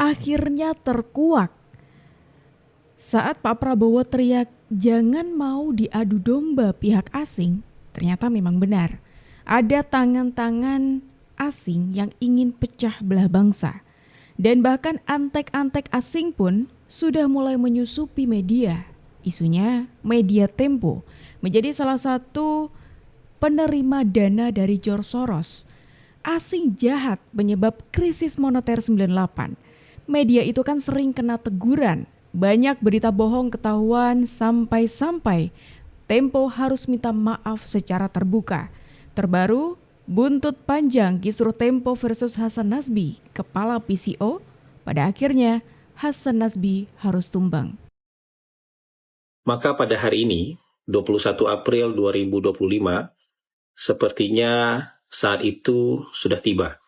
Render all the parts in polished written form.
akhirnya terkuak saat Pak Prabowo teriak jangan mau diadu domba pihak asing. Ternyata memang benar, ada tangan-tangan asing yang ingin pecah belah bangsa. Dan bahkan antek-antek asing pun sudah mulai menyusupi media. Isunya media Tempo menjadi salah satu penerima dana dari George Soros. Asing jahat penyebab krisis moneter 98. Media itu kan sering kena teguran. Banyak berita bohong ketahuan sampai-sampai Tempo harus minta maaf secara terbuka. Terbaru, buntut panjang kisruh Tempo versus Hasan Nasbi, kepala PCO. Pada akhirnya, Hasan Nasbi harus tumbang. Maka pada hari ini, 21 April 2025, sepertinya saat itu sudah tiba.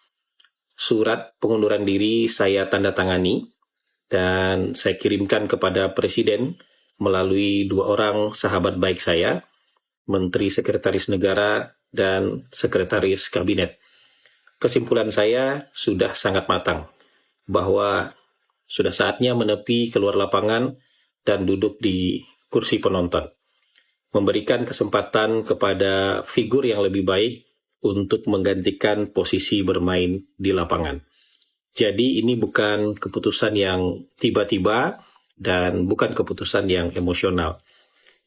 Surat pengunduran diri saya tanda tangani dan saya kirimkan kepada Presiden melalui 2 orang sahabat baik saya, Menteri Sekretaris Negara dan Sekretaris Kabinet. Kesimpulan saya sudah sangat matang bahwa sudah saatnya menepi keluar lapangan dan duduk di kursi penonton. Memberikan kesempatan kepada figur yang lebih baik untuk menggantikan posisi bermain di lapangan. Jadi ini bukan keputusan yang tiba-tiba dan bukan keputusan yang emosional.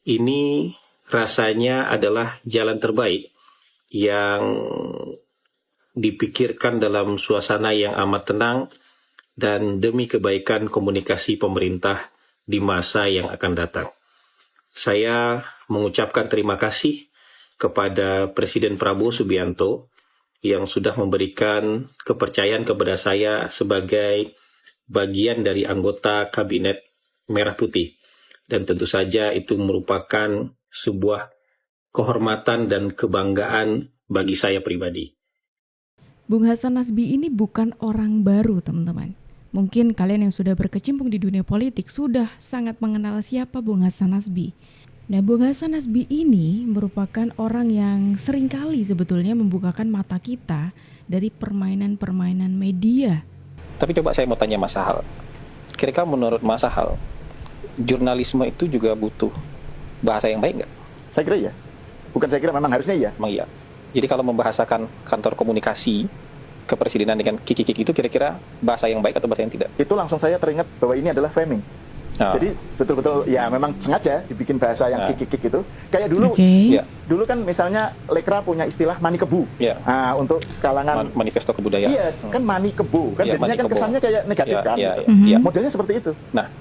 Ini rasanya adalah jalan terbaik yang dipikirkan dalam suasana yang amat tenang dan demi kebaikan komunikasi pemerintah di masa yang akan datang. Saya mengucapkan terima kasih kepada Presiden Prabowo Subianto yang sudah memberikan kepercayaan kepada saya sebagai bagian dari anggota Kabinet Merah Putih. Dan tentu saja itu merupakan sebuah kehormatan dan kebanggaan bagi saya pribadi. Bung Hasan Nasbi ini bukan orang baru, teman-teman. Mungkin kalian yang sudah berkecimpung di dunia politik sudah sangat mengenal siapa Bung Hasan Nasbi. Nah, Bung Hasan Nasbi ini merupakan orang yang seringkali sebetulnya membukakan mata kita dari permainan-permainan media. Tapi coba saya mau tanya Mas Sahal. Kira-kira menurut Mas Sahal, jurnalisme itu juga butuh bahasa yang baik nggak? Saya kira iya. Bukan saya kira, memang harusnya iya. Memang iya. Jadi kalau membahasakan kantor komunikasi kepresidenan dengan kiki-kiki itu kira-kira bahasa yang baik atau bahasa yang tidak? Itu langsung saya teringat bahwa ini adalah framing. Jadi betul-betul ya memang sengaja dibikin bahasa yang kik-kik itu. Kayak dulu, dulu kan misalnya Lekra punya istilah mani kebu. Nah, untuk kalangan manifesto kebudayaan. Iya, kan mani kebu. Kan jadinya kan kesannya kayak negatif kan. Gitu. Modelnya seperti itu. Nah,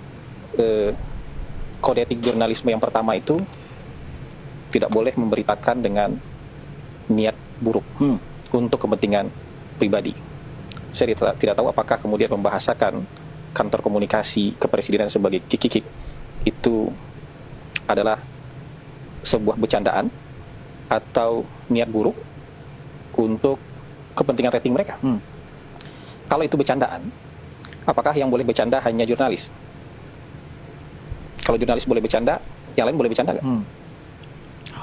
kode etik jurnalisme yang pertama itu tidak boleh memberitakan dengan niat buruk untuk kepentingan pribadi. Saya tidak tahu apakah kemudian membahasakan kantor komunikasi kepresidenan sebagai kikikik itu adalah sebuah bercandaan atau niat buruk untuk kepentingan rating mereka. Kalau itu bercandaan, apakah yang boleh bercanda hanya jurnalis? Kalau jurnalis boleh bercanda, yang lain boleh bercanda nggak?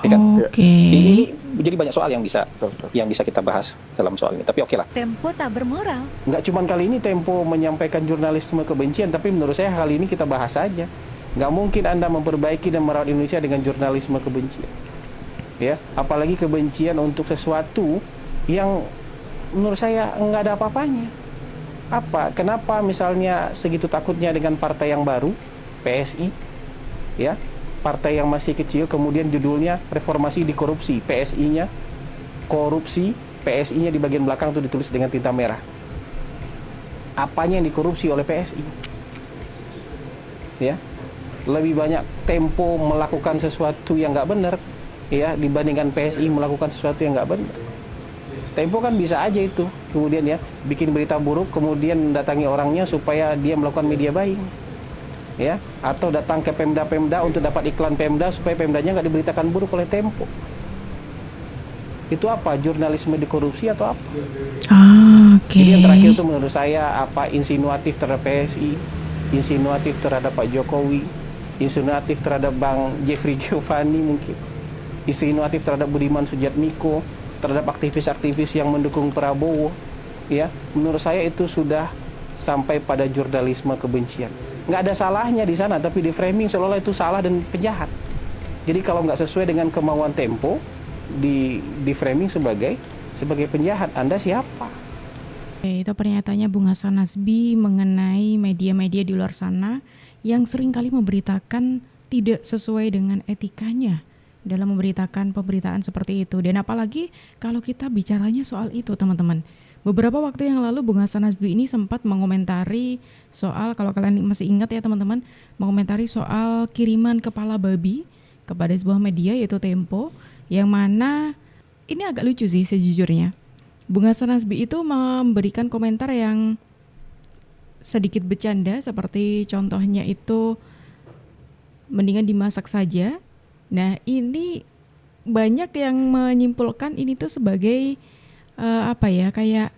Ini jadi banyak soal yang bisa kita bahas dalam soal ini. Tapi oke lah. Tempo tak bermoral. Nggak cuma kali ini Tempo menyampaikan jurnalisme kebencian, tapi menurut saya kali ini kita bahas saja. Nggak mungkin Anda memperbaiki dan merawat Indonesia dengan jurnalisme kebencian. Ya, apalagi kebencian untuk sesuatu yang menurut saya nggak ada apa-apanya. Kenapa misalnya segitu takutnya dengan partai yang baru, PSI, ya? Partai yang masih kecil, kemudian judulnya reformasi di korupsi, PSI-nya korupsi, PSI-nya di bagian belakang itu ditulis dengan tinta merah. Apanya yang dikorupsi oleh PSI? Ya, lebih banyak Tempo melakukan sesuatu yang nggak benar, ya, dibandingkan PSI melakukan sesuatu yang nggak benar. Tempo kan bisa aja itu, kemudian ya bikin berita buruk, kemudian datangi orangnya supaya dia melakukan media buying. Ya, atau datang ke Pemda untuk dapat iklan Pemda supaya Pemdanya nggak diberitakan buruk oleh Tempo. Itu apa? Jurnalisme dikorupsi atau apa? Jadi yang terakhir itu menurut saya insinuatif terhadap PSI, insinuatif terhadap Pak Jokowi, insinuatif terhadap Bang Jeffrey Giovanni mungkin, insinuatif terhadap Budiman Sujatmiko, terhadap aktivis-aktivis yang mendukung Prabowo. Ya, menurut saya itu sudah sampai pada jurnalisme kebencian. Nggak ada salahnya di sana, tapi di framing seolah-olah itu salah dan penjahat. Jadi kalau nggak sesuai dengan kemauan Tempo, di framing sebagai penjahat. Anda siapa? Itu pernyataannya Bung Hasan Nasbi mengenai media-media di luar sana yang seringkali memberitakan tidak sesuai dengan etikanya dalam memberitakan pemberitaan seperti itu. Dan apalagi kalau kita bicaranya soal itu, teman-teman. Beberapa waktu yang lalu Bung Hasan Nasbi ini sempat mengomentari soal, kalau kalian masih ingat ya teman-teman, mengomentari soal kiriman kepala babi kepada sebuah media yaitu Tempo, yang mana ini agak lucu sih sejujurnya. Bung Hasan Nasbi itu memberikan komentar yang sedikit bercanda, seperti contohnya itu mendingan dimasak saja. Nah, ini banyak yang menyimpulkan ini tuh sebagai kayak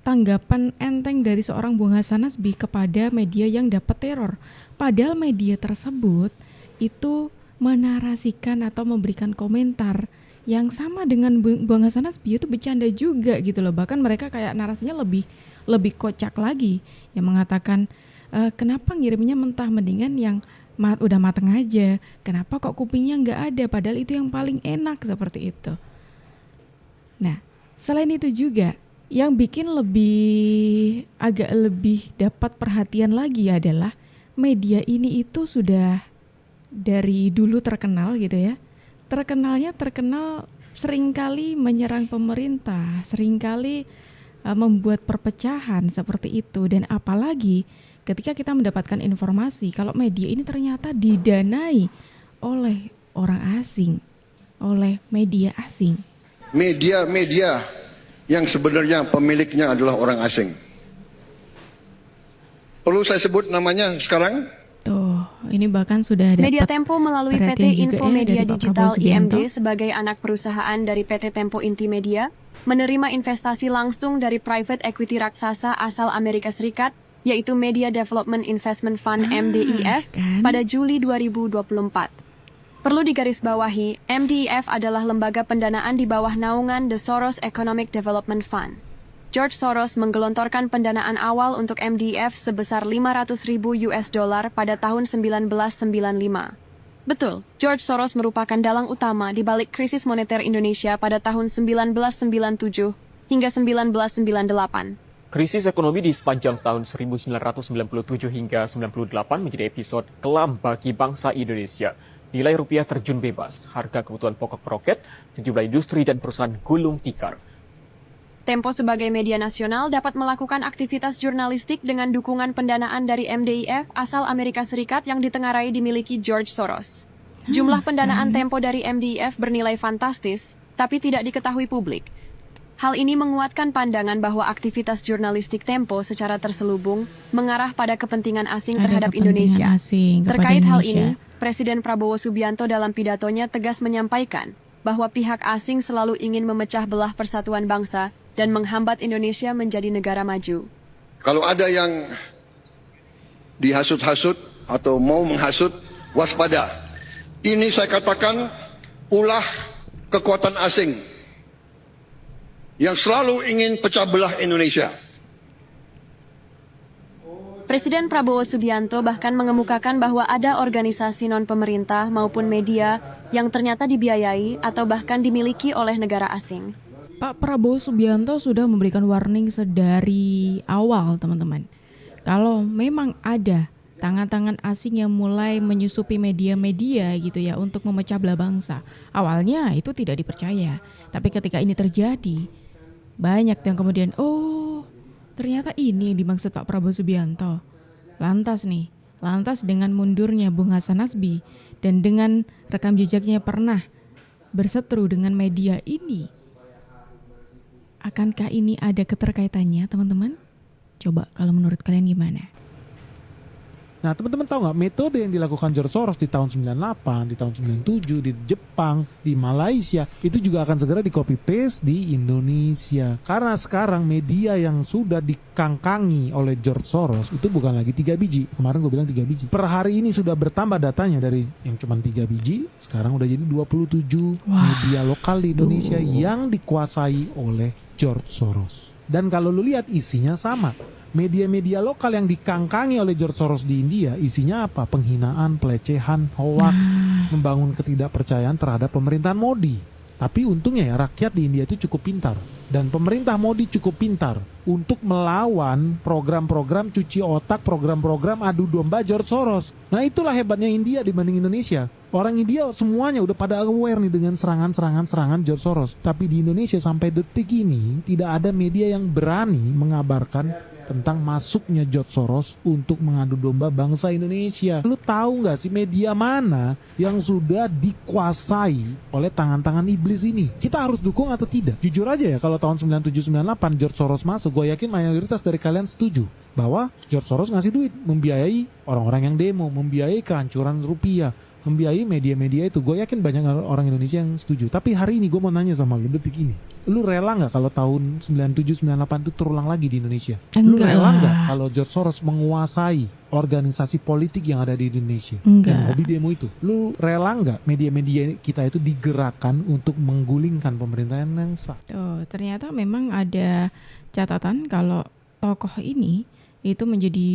tanggapan enteng dari seorang Bung Hasan Nasbi kepada media yang dapat teror. Padahal media tersebut itu menarasikan atau memberikan komentar yang sama dengan Bung Hasan Nasbi, itu bercanda juga gitu loh. Bahkan mereka kayak narasinya lebih kocak lagi, yang mengatakan kenapa ngirimnya mentah, mendingan yang udah mateng aja. Kenapa kok kupingnya nggak ada, padahal itu yang paling enak, seperti itu. Nah, selain itu juga yang bikin agak lebih dapat perhatian lagi adalah media ini itu sudah dari dulu terkenal gitu ya. Terkenal seringkali menyerang pemerintah, seringkali membuat perpecahan seperti itu. Dan apalagi ketika kita mendapatkan informasi kalau media ini ternyata didanai oleh orang asing, oleh media asing. Media-media yang sebenarnya pemiliknya adalah orang asing. Perlu saya sebut namanya sekarang? Tuh, ini bahkan sudah ada Media Tempo melalui PT Infomedia Digital IMD sebagai anak perusahaan dari PT Tempo Intimedia menerima investasi langsung dari private equity raksasa asal Amerika Serikat, yaitu Media Development Investment Fund MDIF pada Juli 2024. Perlu digarisbawahi, MDIF adalah lembaga pendanaan di bawah naungan The Soros Economic Development Fund. George Soros menggelontorkan pendanaan awal untuk MDIF sebesar $500,000 pada tahun 1995. Betul, George Soros merupakan dalang utama di balik krisis moneter Indonesia pada tahun 1997 hingga 1998. Krisis ekonomi di sepanjang tahun 1997 hingga 98 menjadi episode kelam bagi bangsa Indonesia. Nilai rupiah terjun bebas, harga kebutuhan pokok meroket, sejumlah industri dan perusahaan gulung tikar. Tempo sebagai media nasional dapat melakukan aktivitas jurnalistik dengan dukungan pendanaan dari MDIF asal Amerika Serikat yang ditengarai dimiliki George Soros. Jumlah pendanaan Tempo dari MDIF bernilai fantastis, tapi tidak diketahui publik. Hal ini menguatkan pandangan bahwa aktivitas jurnalistik Tempo secara terselubung mengarah pada kepentingan asing terhadap Indonesia. Terkait hal ini, Presiden Prabowo Subianto dalam pidatonya tegas menyampaikan bahwa pihak asing selalu ingin memecah belah persatuan bangsa dan menghambat Indonesia menjadi negara maju. Kalau ada yang dihasut-hasut atau mau menghasut, waspada. Ini saya katakan ulah kekuatan asing yang selalu ingin pecah belah Indonesia. Presiden Prabowo Subianto bahkan mengemukakan bahwa ada organisasi non-pemerintah maupun media yang ternyata dibiayai atau bahkan dimiliki oleh negara asing. Pak Prabowo Subianto sudah memberikan warning sedari awal, teman-teman. Kalau memang ada tangan-tangan asing yang mulai menyusupi media-media gitu ya untuk memecah belah bangsa. Awalnya itu tidak dipercaya, tapi ketika ini terjadi, banyak yang kemudian, ternyata ini yang dimaksud Pak Prabowo Subianto. Lantas dengan mundurnya Bung Hasan Nasbi dan dengan rekam jejaknya pernah berseteru dengan media ini, akankah ini ada keterkaitannya, teman-teman? Coba kalau menurut kalian gimana? Nah, teman-teman tahu nggak metode yang dilakukan George Soros di tahun 98, di tahun 97, di Jepang, di Malaysia, itu juga akan segera di copy paste di Indonesia. Karena sekarang media yang sudah dikangkangi oleh George Soros itu bukan lagi 3 biji. Kemarin gue bilang 3 biji. Per hari ini sudah bertambah datanya dari yang cuma 3 biji, sekarang udah jadi 27 media lokal di Indonesia yang dikuasai oleh George Soros. Dan kalau lu lihat isinya sama. Media-media lokal yang dikangkangi oleh George Soros di India isinya apa? Penghinaan, pelecehan, hoax, membangun ketidakpercayaan terhadap pemerintahan Modi. Tapi untungnya ya rakyat di India itu cukup pintar. Dan pemerintah Modi cukup pintar untuk melawan program-program cuci otak, program-program adu domba George Soros. Nah itulah hebatnya India dibanding Indonesia. Orang India semuanya udah pada aware nih dengan serangan George Soros. Tapi di Indonesia sampai detik ini tidak ada media yang berani mengabarkan tentang masuknya George Soros untuk mengadu domba bangsa Indonesia. Lu tahu nggak sih media mana yang sudah dikuasai oleh tangan-tangan iblis ini? Kita harus dukung atau tidak? Jujur aja ya, kalau tahun 97-98 George Soros masuk, gue yakin mayoritas dari kalian setuju bahwa George Soros ngasih duit, membiayai orang-orang yang demo, membiayai kehancuran rupiah, membiayai media-media itu. Gue yakin banyak orang Indonesia yang setuju. Tapi hari ini gue mau nanya sama lu detik ini, lu rela nggak kalau tahun 97-98 itu terulang lagi di Indonesia? Lu rela nggak kalau George Soros menguasai organisasi politik yang ada di Indonesia? Dan hobi demo itu, lu rela nggak media-media kita itu digerakkan untuk menggulingkan pemerintahan yang sah? Ternyata memang ada catatan kalau tokoh ini itu menjadi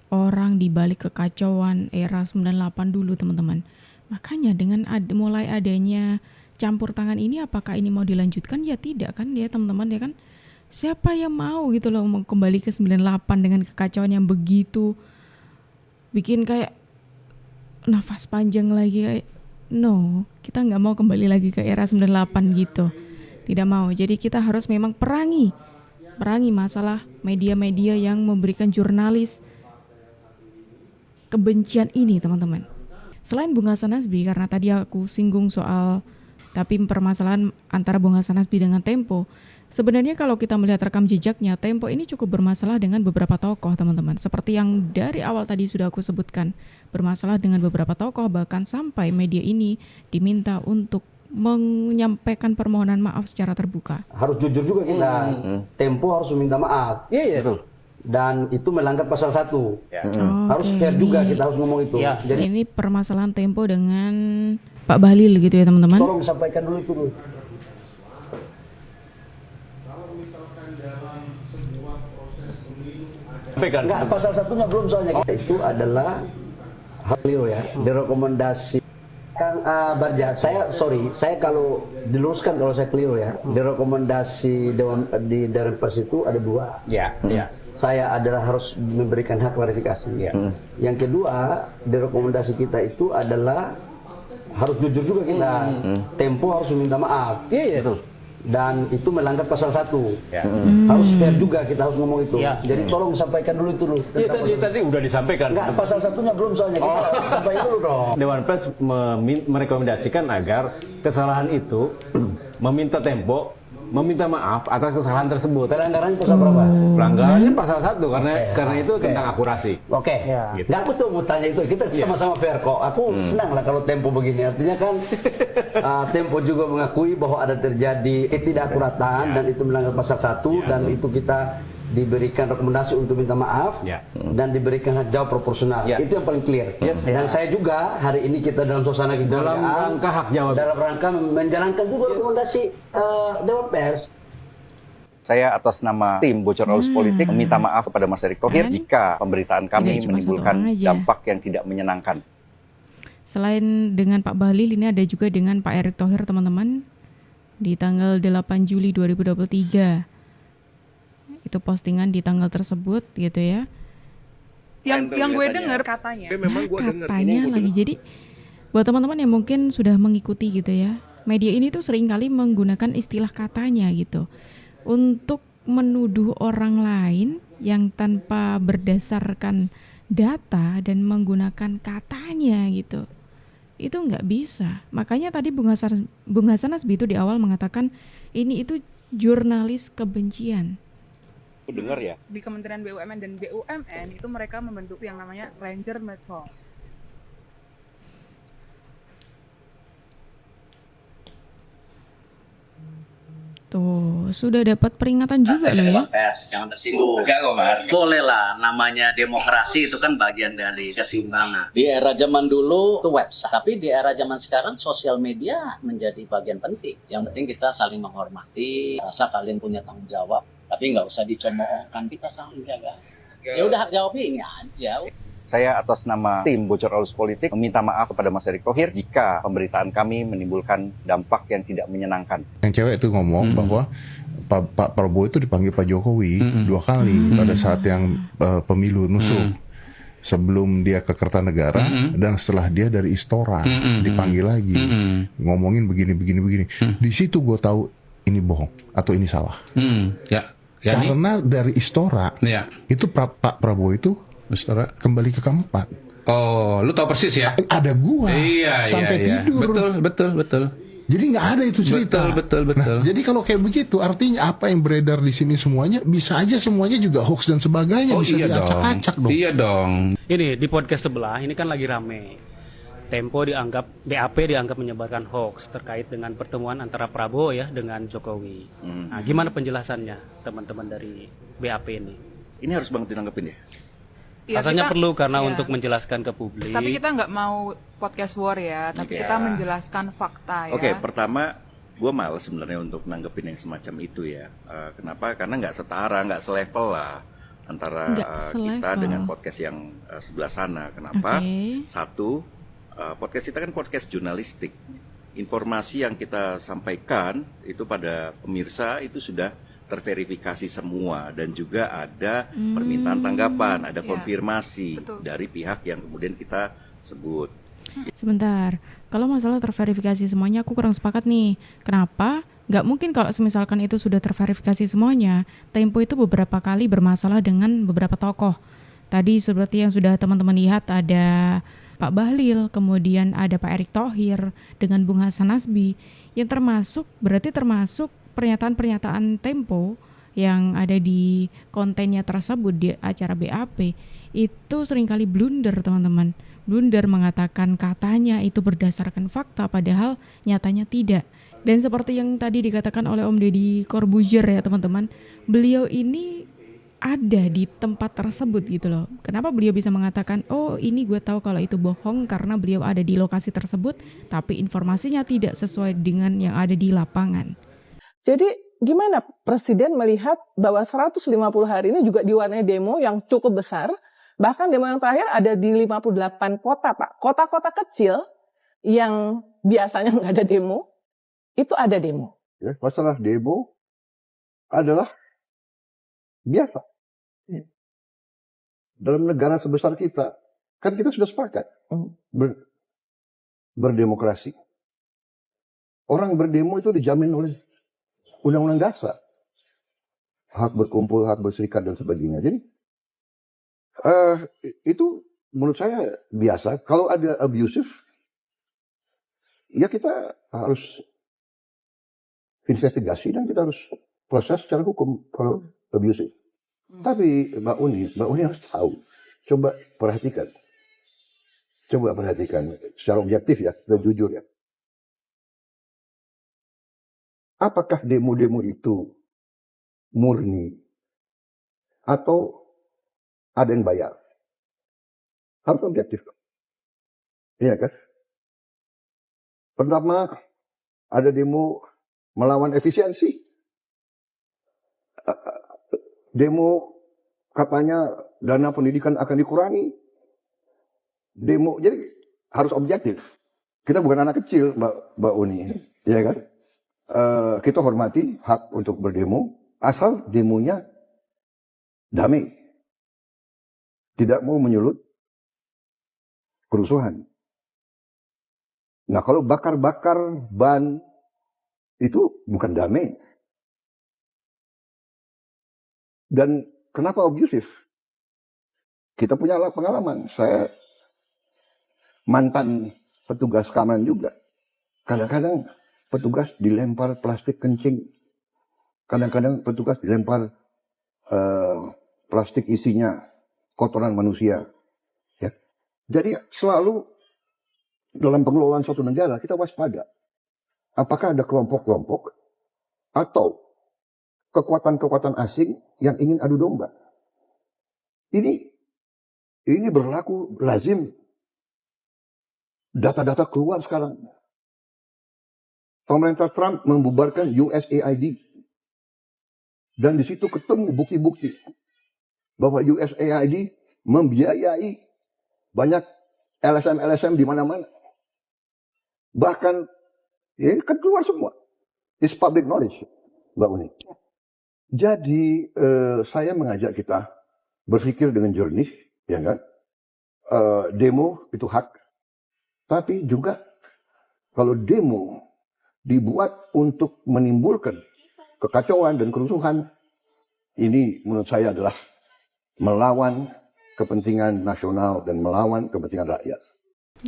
orang di balik kekacauan era 98 dulu, teman-teman. Makanya dengan mulai adanya campur tangan ini, apakah ini mau dilanjutkan? Ya tidak kan ya teman-teman, ya kan. Siapa yang mau gitu loh kembali ke 98 dengan kekacauan yang begitu bikin kayak nafas panjang lagi, kayak no, kita nggak mau kembali lagi ke era 98 gitu. Tidak mau. Jadi kita harus memang perangi masalah media-media yang memberikan jurnalis kebencian ini, teman-teman. Selain Bung Hasan Nazbi, karena tadi aku singgung soal tapi permasalahan antara Bung Hasan Nazbi dengan Tempo, sebenarnya kalau kita melihat rekam jejaknya, Tempo ini cukup bermasalah dengan beberapa tokoh, teman-teman. Seperti yang dari awal tadi sudah aku sebutkan, bermasalah dengan beberapa tokoh, bahkan sampai media ini diminta untuk menyampaikan permohonan maaf secara terbuka. Harus jujur juga kita. Tempo harus meminta maaf. Iya. Betul. Dan itu melanggar pasal 1. Harus fair juga, kita harus ngomong itu. Jadi ini permasalahan Tempo dengan Pak Bahlil gitu ya, teman-teman. Tolong sampaikan dulu itu dulu. Enggak, pasal 1-nya belum soalnya. Itu adalah Halil ya, direkomendasi Kang Barja. Saya kalau diluruskan kalau saya keliru ya. Direkomendasi di Dewan Pers itu ada 2. Saya adalah harus memberikan hak klarifikasi. Yang kedua, direkomendasi kita itu adalah harus jujur juga kita. Tempo harus meminta maaf. Betul. Dan itu melanggar pasal 1. Harus fair juga, kita harus ngomong itu. Jadi tolong sampaikan dulu itu dulu. Tadi udah disampaikan. Enggak, pasal 1-nya belum soalnya. Sampaikan dulu dong. Dewan Pers merekomendasikan agar kesalahan itu meminta Tempo meminta maaf atas kesalahan tersebut. Pelanggarannya pasal berapa? Pelanggarannya pasal 1 karena itu tentang akurasi. Gitu. Nggak, aku tuh mau tanya itu. Kita sama-sama fair kok. Aku senang lah kalau Tempo begini. Artinya kan Tempo juga mengakui bahwa ada terjadi ketidakakuratan dan itu melanggar pasal 1 dan itu kita diberikan rekomendasi untuk minta maaf dan diberikan hak jawab proporsional. Itu yang paling clear. Dan saya juga hari ini kita dalam suasana kekeluargaan dalam rangka hak jawab, dalam rangka menjalankan juga rekomendasi Dewan Pers. Saya atas nama tim Bocor Halus Politik meminta maaf kepada Mas Erick Thohir jika pemberitaan kami menimbulkan dampak yang tidak menyenangkan. Selain dengan Pak Bahlil, ini ada juga dengan Pak Erick Thohir, teman-teman. Di tanggal 8 Juli 2023. Itu postingan di tanggal tersebut gitu ya. Yang gue dengar katanya. Katanya lagi. Jadi buat teman-teman yang mungkin sudah mengikuti gitu ya, media ini tuh seringkali menggunakan istilah katanya gitu untuk menuduh orang lain yang tanpa berdasarkan data dan menggunakan katanya gitu. Itu nggak bisa. Makanya tadi Bung Hasan Nazbi itu di awal mengatakan ini itu jurnalis kebencian. Dengar ya. Di Kementerian BUMN dan BUMN itu mereka membentuk yang namanya Ranger Medsos. Tuh, sudah dapat peringatan juga loh ya. Pers, jangan tersinggung. Enggak kok, Mas. Boleh lah, namanya demokrasi itu kan bagian dari keseimbangan. Di era zaman dulu itu website, tapi di era zaman sekarang sosial media menjadi bagian penting. Yang penting kita saling menghormati, rasa kalian punya tanggung jawab. Tapi nggak usah dicomookan, kita saling jaga. Ya udah hak jawabnya ini aja. Saya atas nama tim Bocor Halus Politik meminta maaf kepada Mas Erick Thohir jika pemberitaan kami menimbulkan dampak yang tidak menyenangkan. Yang cewek itu ngomong bahwa Pak Prabowo itu dipanggil Pak Jokowi 2 kali pada saat yang pemilu nusuk. Sebelum dia ke Kertanegara dan setelah dia dari Istora dipanggil lagi ngomongin begini. Di situ gue tahu ini bohong atau ini salah. Karena dari Istora itu Pak Prabowo itu kembali ke keempat. Oh, lu tahu persis ya? Ada gua sampai tidur. Betul. Jadi nggak ada itu cerita. Betul. Nah, jadi kalau kayak begitu, artinya apa yang beredar di sini semuanya bisa aja semuanya juga hoax dan sebagainya, bisa diacak-acak dong. Iya dong. Ini di podcast sebelah ini kan lagi rame. Tempo BAP dianggap menyebarkan hoax terkait dengan pertemuan antara Prabowo ya dengan Jokowi. Nah, gimana penjelasannya teman-teman dari BAP ini? Ini harus banget ditanggapin ya. Ya, rasanya kita, perlu karena untuk menjelaskan ke publik. Tapi kita nggak mau podcast war ya, tapi kita menjelaskan fakta ya. Oke, pertama gue males sebenarnya untuk nanggepin yang semacam itu ya. Kenapa? Karena nggak setara, nggak selevel lah antara kita dengan podcast yang sebelah sana. Kenapa? Satu, podcast kita kan podcast jurnalistik. Informasi yang kita sampaikan itu pada pemirsa itu sudah terverifikasi semua dan juga ada permintaan tanggapan, ada konfirmasi dari pihak yang kemudian kita sebut. Sebentar, kalau masalah terverifikasi semuanya aku kurang sepakat nih. Kenapa? Nggak mungkin kalau misalkan itu sudah terverifikasi semuanya. Tempo itu beberapa kali bermasalah dengan beberapa tokoh. Tadi seperti yang sudah teman-teman lihat ada Pak Bahlil, kemudian ada Pak Erick Thohir dengan Bung Hasan Nasbi yang termasuk pernyataan-pernyataan Tempo yang ada di kontennya tersebut di acara BAP itu seringkali blunder teman-teman. Blunder mengatakan katanya itu berdasarkan fakta padahal nyatanya tidak. Dan seperti yang tadi dikatakan oleh Om Deddy Corbuzier ya teman-teman, beliau ini ada di tempat tersebut gitu loh. Kenapa beliau bisa mengatakan, oh ini gue tahu kalau itu bohong karena beliau ada di lokasi tersebut tapi informasinya tidak sesuai dengan yang ada di lapangan. Jadi gimana Presiden melihat bahwa 150 hari ini juga diwarnai demo yang cukup besar, bahkan demo yang terakhir ada di 58 kota Pak. Kota-kota kecil yang biasanya nggak ada demo, itu ada demo. Ya, masalah demo adalah biasa. Dalam negara sebesar kita, kan kita sudah sepakat berdemokrasi. Orang berdemo itu dijamin oleh Undang-Undang Dasar, hak berkumpul, hak berserikat dan sebagainya. Jadi itu menurut saya biasa. Kalau ada abusive, ya kita harus investigasi dan kita harus proses secara hukum kalau abusive. Tapi Mbak Uni harus tahu. Coba perhatikan secara objektif ya, dan jujur ya. Apakah demo-demo itu murni atau ada yang bayar? Harus objektif. Iya kan? Pertama, ada demo melawan efisiensi. Demo katanya dana pendidikan akan dikurangi. Demo, jadi harus objektif. Kita bukan anak kecil, Mbak Uni. Iya kan? Kita hormati hak untuk berdemo asal demonya damai, tidak mau menyulut kerusuhan. Nah kalau bakar-bakar ban itu bukan damai. Dan kenapa abusif? Kita punya pengalaman. Saya mantan petugas keamanan juga. Kadang-kadang petugas dilempar plastik kencing. Kadang-kadang petugas dilempar plastik isinya kotoran manusia. Ya. Jadi selalu dalam pengelolaan suatu negara kita waspada. Apakah ada kelompok-kelompok atau kekuatan-kekuatan asing yang ingin adu domba? Ini berlaku lazim. Data-data keluar sekarang. Pemerintah Trump membubarkan USAID. Dan di situ ketemu bukti-bukti bahwa USAID membiayai banyak LSM-LSM di mana-mana. Bahkan ya kan keluar semua. It's public knowledge, Mbak Uni. Jadi saya mengajak kita berpikir dengan jernih, ya kan? Demo itu hak, tapi juga kalau demo dibuat untuk menimbulkan kekacauan dan kerusuhan, ini menurut saya adalah melawan kepentingan nasional dan melawan kepentingan rakyat.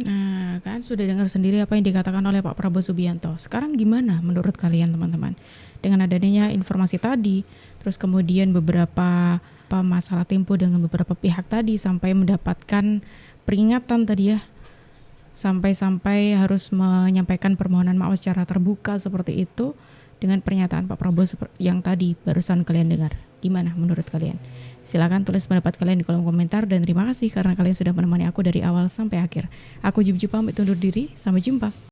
Nah, kan sudah dengar sendiri apa yang dikatakan oleh Pak Prabowo Subianto. Sekarang gimana menurut kalian teman-teman? Dengan adanya informasi tadi, terus kemudian beberapa masalah Tempo dengan beberapa pihak tadi sampai mendapatkan peringatan tadi ya. Sampai-sampai harus menyampaikan permohonan maaf secara terbuka seperti itu dengan pernyataan Pak Prabowo yang tadi barusan kalian dengar. Gimana menurut kalian? Silakan tulis pendapat kalian di kolom komentar dan terima kasih karena kalian sudah menemani aku dari awal sampai akhir. Aku Jibju pamit undur diri, sampai jumpa.